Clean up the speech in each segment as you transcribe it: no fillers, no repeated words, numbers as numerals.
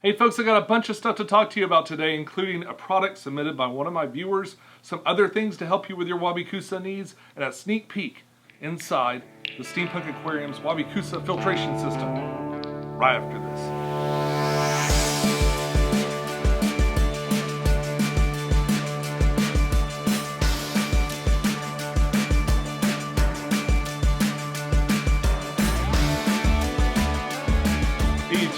Hey folks, I got a bunch of stuff to talk to you about today, including a product submitted by one of my viewers, some other things to help you with your Wabi-Kusa needs, and a sneak peek inside the Steampunk Aquarium's Wabi-Kusa Filtration System right after this.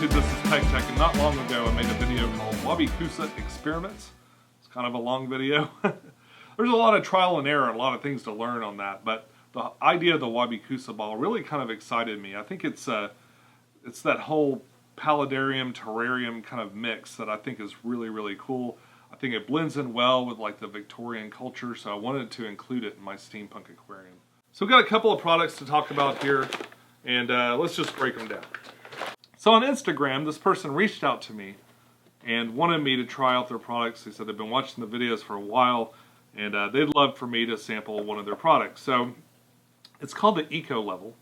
This is Tech, and not long ago I made a video called WabiKusa Experiments. It's kind of a long video. There's a lot of trial and error and a lot of things to learn on that, but the idea of the WabiKusa Ball really kind of excited me. I think it's that whole paludarium, terrarium kind of mix that I think is really, really cool. I think it blends in well with like the Victorian culture, so I wanted to include it in my steampunk aquarium. So we've got a couple of products to talk about here, and let's just break them down. So on Instagram, this person reached out to me and wanted me to try out their products. They said they've been watching the videos for a while and they'd love for me to sample one of their products. So it's called the Eco Level,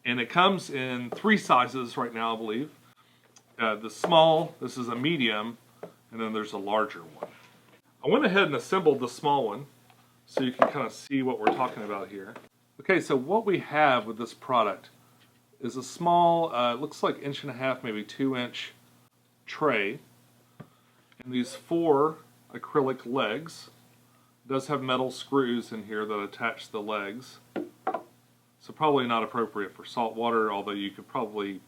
and it comes in 3 sizes right now, I believe. The small, this is a medium, and then there's a larger one. I went ahead and assembled the small one so you can kind of see what we're talking about here. Okay, so what we have with this product is a small, looks like 1.5 inch, maybe 2 inch tray, and these 4 acrylic legs. It does have metal screws in here that attach the legs, so probably not appropriate for salt water, although you could probably,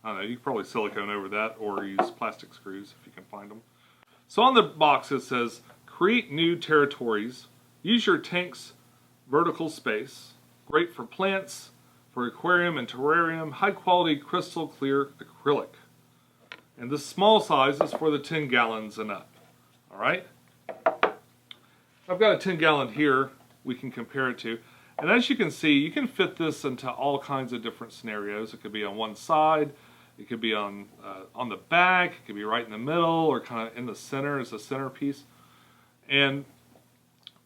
I don't know, you could probably silicone over that or use plastic screws if you can find them. So on the box it says, create new territories, use your tank's vertical space, great for plants, for aquarium and terrarium, high quality crystal clear acrylic. And this small size is for the 10 gallons and up. Alright? I've got a 10 gallon here we can compare it to. And as you can see, you can fit this into all kinds of different scenarios. It could be on one side, it could be on the back, it could be right in the middle, or kind of in the center as a centerpiece. And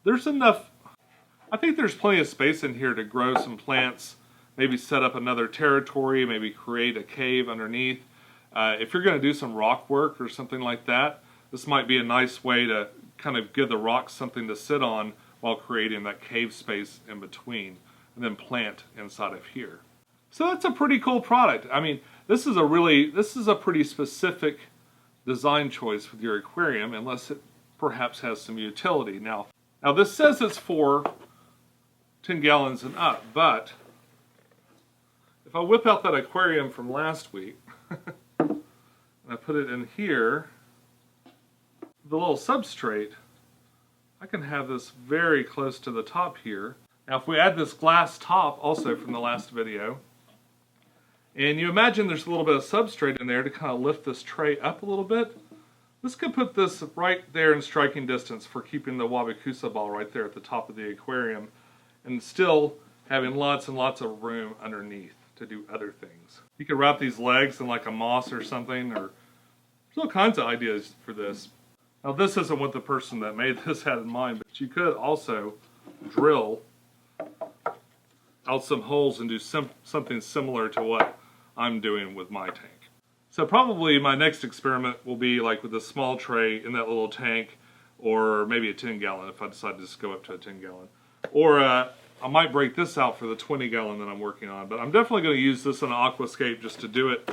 there's enough, I think there's plenty of space in here to grow some plants, maybe set up another territory, maybe create a cave underneath. If you're going to do some rock work or something like that, this might be a nice way to kind of give the rocks something to sit on while creating that cave space in between, and then plant inside of here. So that's a pretty cool product. I mean, this is a pretty specific design choice with your aquarium, unless it perhaps has some utility. Now this says it's for 10 gallons and up, but if I whip out that aquarium from last week and I put it in here, the little substrate, I can have this very close to the top here. Now if we add this glass top also from the last video, and you imagine there's a little bit of substrate in there to kind of lift this tray up a little bit, this could put this right there in striking distance for keeping the WabiKusa Ball right there at the top of the aquarium, and still having lots and lots of room underneath to do other things. You could wrap these legs in like a moss or something, or there's all kinds of ideas for this. Now this isn't what the person that made this had in mind, but you could also drill out some holes and do something similar to what I'm doing with my tank. So probably my next experiment will be like with a small tray in that little tank, or maybe a 10 gallon if I decide to just go up to a 10 gallon. Or I might break this out for the 20 gallon that I'm working on, but I'm definitely going to use this in an aquascape just to do it.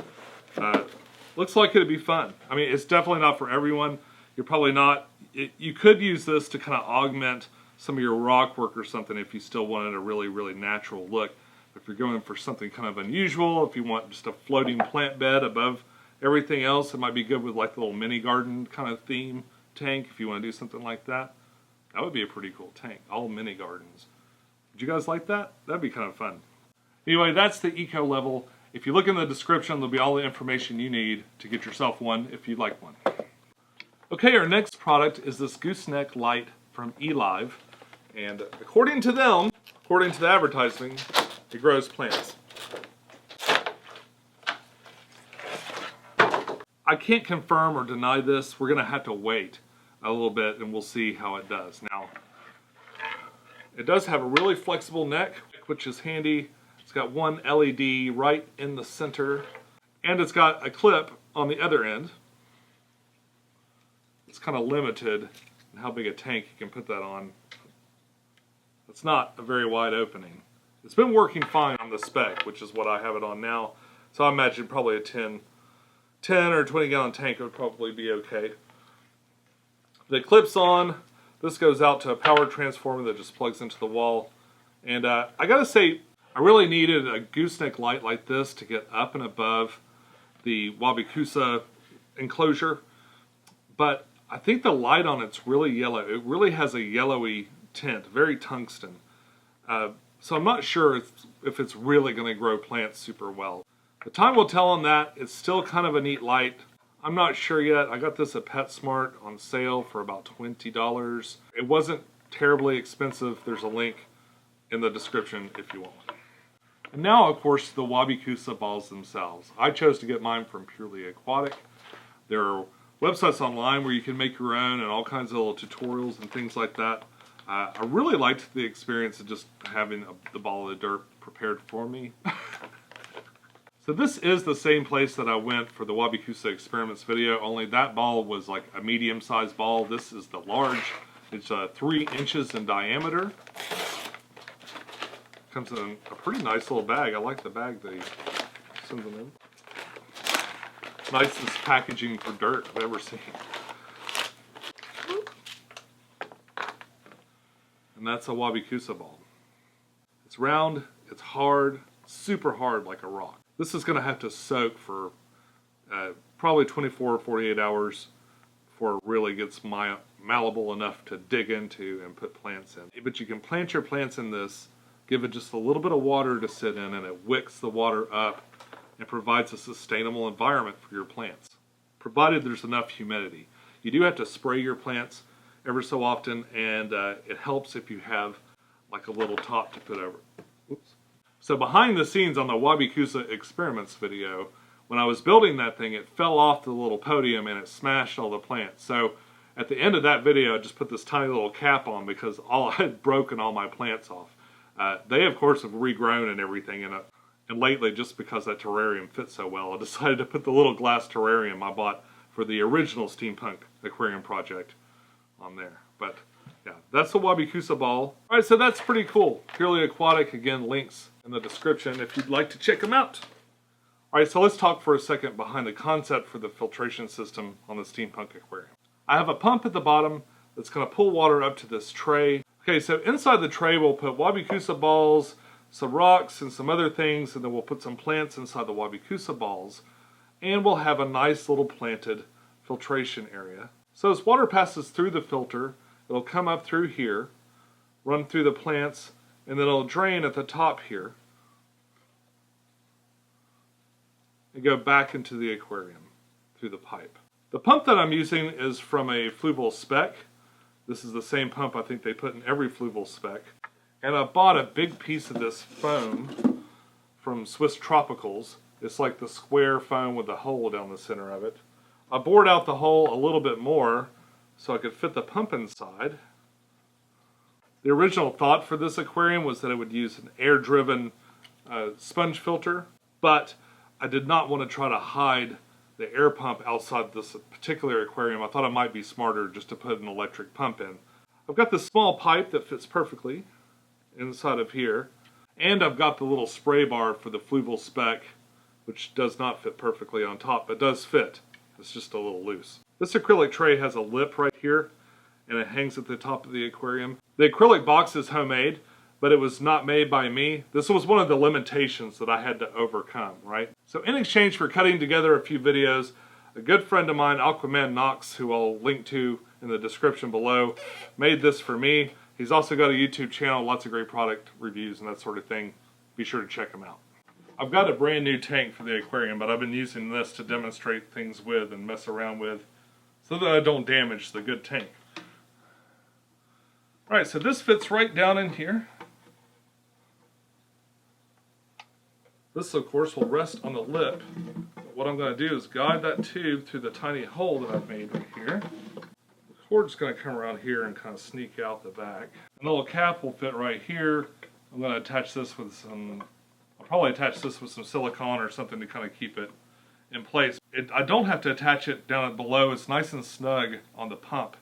Looks like it'd be fun. I mean, it's definitely not for everyone. You're probably not, you could use this to kind of augment some of your rock work or something if you still wanted a really, really natural look. If you're going for something kind of unusual, if you want just a floating plant bed above everything else, it might be good with like a little mini garden kind of theme tank if you want to do something like that. That would be a pretty cool tank, all mini gardens. Would you guys like that? That'd be kind of fun. Anyway, that's the Eco Level. If you look in the description, there'll be all the information you need to get yourself one if you'd like one. Okay, our next product is this gooseneck light from eLive. And according to them, according to the advertising, it grows plants. I can't confirm or deny this. We're going to have to wait a little bit and we'll see how it does. Now, it does have a really flexible neck, which is handy. It's got one LED right in the center, and it's got a clip on the other end. it's kind of limited in how big a tank you can put that on. It's not a very wide opening. It's been working fine on the Spec, which is what I have it on now. So I imagine probably a 10 or 20 gallon tank would probably be okay. The clip's on. This goes out to a power transformer that just plugs into the wall. And I gotta say, I really needed a gooseneck light like this to get up and above the WabiKusa enclosure. But I think the light on it's really yellow. It really has a yellowy tint, very tungsten. So I'm not sure if it's really going to grow plants super well. The time will tell on that. It's still kind of a neat light. I'm not sure yet. I got this at PetSmart on sale for about $20. It wasn't terribly expensive. There's a link in the description if you want. And now, of course, the WabiKusa balls themselves. I chose to get mine from Purely Aquatic. There are websites online where you can make your own and all kinds of little tutorials and things like that. I really liked the experience of just having the ball of the dirt prepared for me. So this is the same place that I went for the WabiKusa experiments video, only that ball was like a medium-sized ball. This is the large. It's 3 inches in diameter. Comes in a pretty nice little bag. I like the bag that he sends them in. Nicest packaging for dirt I've ever seen. And that's a WabiKusa ball. It's round, it's hard, super hard like a rock. This is going to have to soak for probably 24 or 48 hours before it really gets malleable enough to dig into and put plants in. But you can plant your plants in this, give it just a little bit of water to sit in, and it wicks the water up and provides a sustainable environment for your plants, provided there's enough humidity. You do have to spray your plants ever so often, and it helps if you have like a little top to put over. Oops. So behind the scenes on the WabiKusa experiments video, when I was building that thing, it fell off the little podium and it smashed all the plants. So at the end of that video, I just put this tiny little cap on because I had broken all my plants off. They of course have regrown and everything, and lately, just because that terrarium fits so well, I decided to put the little glass terrarium I bought for the original steampunk aquarium project on there. But yeah, that's the WabiKusa ball. Alright, so that's pretty cool. Purely Aquatic, again, links in the description if you'd like to check them out. Alright, so let's talk for a second behind the concept for the filtration system on the steampunk aquarium. I have a pump at the bottom that's going to pull water up to this tray. Okay, so inside the tray we'll put WabiKusa balls, some rocks, and some other things, and then we'll put some plants inside the WabiKusa balls. And we'll have a nice little planted filtration area. So as water passes through the filter, it'll come up through here, run through the plants, and then it'll drain at the top here and go back into the aquarium through the pipe. The pump that I'm using is from a Fluval Spec. This is the same pump I think they put in every Fluval Spec. And I bought a big piece of this foam from Swiss Tropicals. It's like the square foam with a hole down the center of it. I bored out the hole a little bit more so I could fit the pump inside. The original thought for this aquarium was that it would use an air-driven sponge filter, but I did not want to try to hide the air pump outside this particular aquarium. I thought it might be smarter just to put an electric pump in. I've got this small pipe that fits perfectly inside of here, and I've got the little spray bar for the Fluval Spec, which does not fit perfectly on top, but does fit. It's just a little loose. This acrylic tray has a lip right here, and it hangs at the top of the aquarium. The acrylic box is homemade, but it was not made by me. This was one of the limitations that I had to overcome, right? So in exchange for cutting together a few videos, a good friend of mine, Aquamanknox, who I'll link to in the description below, made this for me. He's also got a YouTube channel, lots of great product reviews and that sort of thing. Be sure to check him out. I've got a brand new tank for the aquarium, but I've been using this to demonstrate things with and mess around with so that I don't damage the good tank. Alright, so this fits right down in here. This, of course, will rest on the lip. But what I'm going to do is guide that tube through the tiny hole that I've made right here. The cord's going to come around here and kind of sneak out the back. And the little cap will fit right here. I'm going to attach this with some... I'll probably attach this with some silicone or something to kind of keep it in place. I don't have to attach it down below. It's nice and snug on the pump,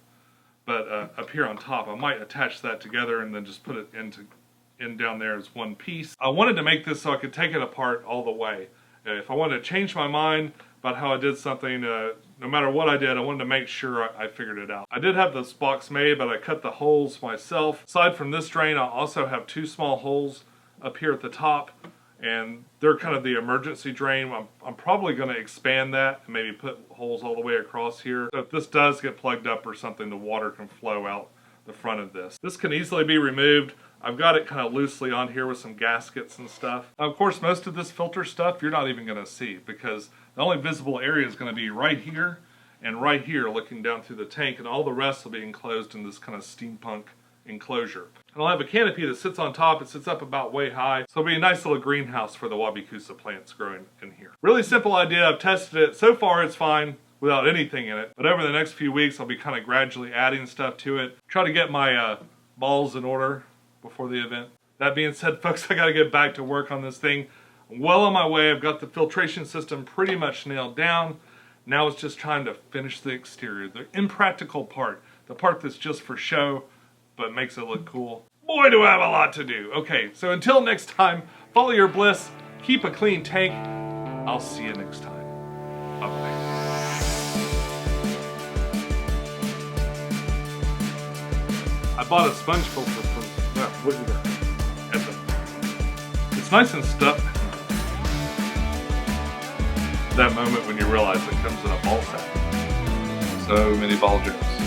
but up here on top, I might attach that together and then just put it in down there as one piece. I wanted to make this so I could take it apart all the way. If I wanted to change my mind about how I did something, no matter what I did, I wanted to make sure I figured it out. I did have this box made, but I cut the holes myself. Aside from this drain, I also have two small holes up here at the top, and they're kind of the emergency drain. I'm probably going to expand that and maybe put holes all the way across here. So if this does get plugged up or something, the water can flow out the front of this. This can easily be removed. I've got it kind of loosely on here with some gaskets and stuff. Now, of course, most of this filter stuff you're not even going to see, because the only visible area is going to be right here and right here looking down through the tank, and all the rest will be enclosed in this kind of steampunk enclosure. And I'll have a canopy that sits on top. It sits up about way high, so it'll be a nice little greenhouse for the Wabi-Kusa plants growing in here. Really simple idea. I've tested it. So far it's fine without anything in it, but over the next few weeks I'll be kind of gradually adding stuff to it. Try to get my balls in order before the event. That being said, folks, I got to get back to work on this thing. I'm well on my way. I've got the filtration system pretty much nailed down. Now it's just trying to finish the exterior, the impractical part, the part that's just for show but makes it look cool. Boy, do I have a lot to do. Okay, so until next time, follow your bliss, keep a clean tank. I'll see you next time. Bye-bye. I bought a sponge filter from it's nice and stuck. That moment when you realize it comes in a ball sack. So many ball jokes.